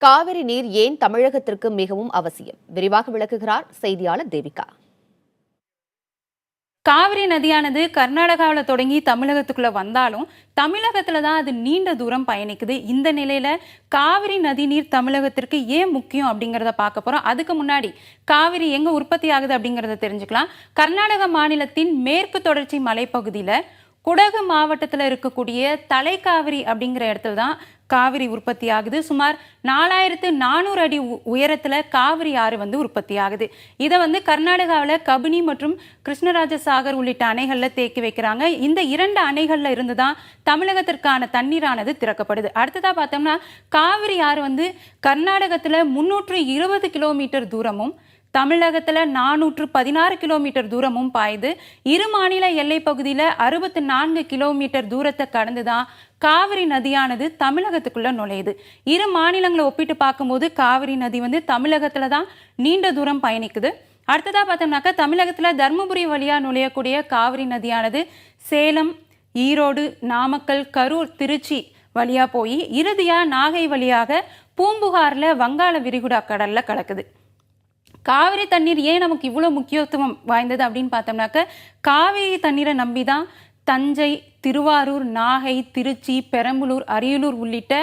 காவிரி நீர் ஏன் தமிழகத்திற்கு மிகவும் அவசியம்? விரிவாக விளக்குகிறார் செய்தியாளர் தேவிகா. காவிரி நதியானது கர்நாடகாவில் தொடங்கி தமிழகத்துக்குள்ள வந்தாலும் தமிழகத்துல தான் அது நீண்ட தூரம் பயணிக்குது. இந்த நிலையில காவிரி நதி நீர் தமிழகத்திற்கு ஏன் முக்கியம் அப்படிங்கிறத பார்க்க போறோம். அதுக்கு முன்னாடி காவிரி எங்க உற்பத்தி ஆகுது அப்படிங்கிறத தெரிஞ்சுக்கலாம். கர்நாடக மாநிலத்தின் மேற்கு தொடர்ச்சி மலைப்பகுதியில குடகு மாவட்டத்தில் இருக்கக்கூடிய தலைக்காவிரி அப்படிங்கிற இடத்துல தான் காவிரி உற்பத்தி ஆகுது. சுமார் 4400 அடி உயரத்தில் காவிரி ஆறு உற்பத்தி ஆகுது. இதை கர்நாடகாவில் கபினி மற்றும் கிருஷ்ணராஜ சாகர் உள்ளிட்ட அணைகளில் தேக்கி வைக்கிறாங்க. இந்த 2 அணைகளில் இருந்து தான் தமிழகத்திற்கான தண்ணீரானது திறக்கப்படுது. அடுத்ததாக பார்த்தோம்னா காவிரி ஆறு கர்நாடகத்தில் 320 கிலோமீட்டர் தூரமும் தமிழகத்தில் 416 கிலோமீட்டர் தூரமும் பாயுது. இரு மாநில எல்லை பகுதியில் 64 கிலோமீட்டர் தூரத்தை கடந்து தான் காவிரி நதியானது தமிழகத்துக்குள்ள நுழையுது. இரு மாநிலங்களை ஒப்பிட்டு பார்க்கும்போது காவிரி நதி தமிழகத்துல தான் நீண்ட தூரம் பயணிக்குது. அடுத்ததா பார்த்தோம்னாக்கா தமிழகத்துல தர்மபுரி வழியா நுழையக்கூடிய காவிரி நதியானது சேலம், ஈரோடு, நாமக்கல், கரூர், திருச்சி வழியா போய் இறுதியா நாகை வழியாக பூம்புகார்ல வங்காள விரிகுடா கடல்ல கலக்குது. காவிரி தண்ணீர் ஏன் நமக்கு இவ்வளோ முக்கியத்துவம் வாய்ந்தது அப்படின்னு பார்த்தோம்னாக்க காவிரி தண்ணீரை நம்பி தான் தஞ்சை, திருவாரூர், நாகை, திருச்சி, பெரம்பலூர், அரியலூர் உள்ளிட்ட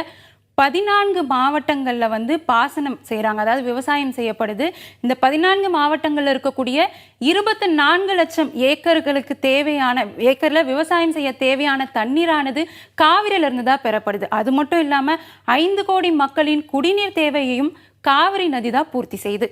14 மாவட்டங்களில் பாசனம் செய்கிறாங்க. அதாவது விவசாயம் செய்யப்படுது. இந்த 14 மாவட்டங்களில் இருக்கக்கூடிய 24 லட்சம் ஏக்கர்களுக்கு தேவையான ஏக்கரில் விவசாயம் செய்ய தேவையான தண்ணீரானது காவிரியிலிருந்து தான் பெறப்படுது. அது மட்டும் இல்லாமல் 5 கோடி மக்களின் குடிநீர் தேவையையும் காவிரி நதி தான் பூர்த்தி செய்யுது.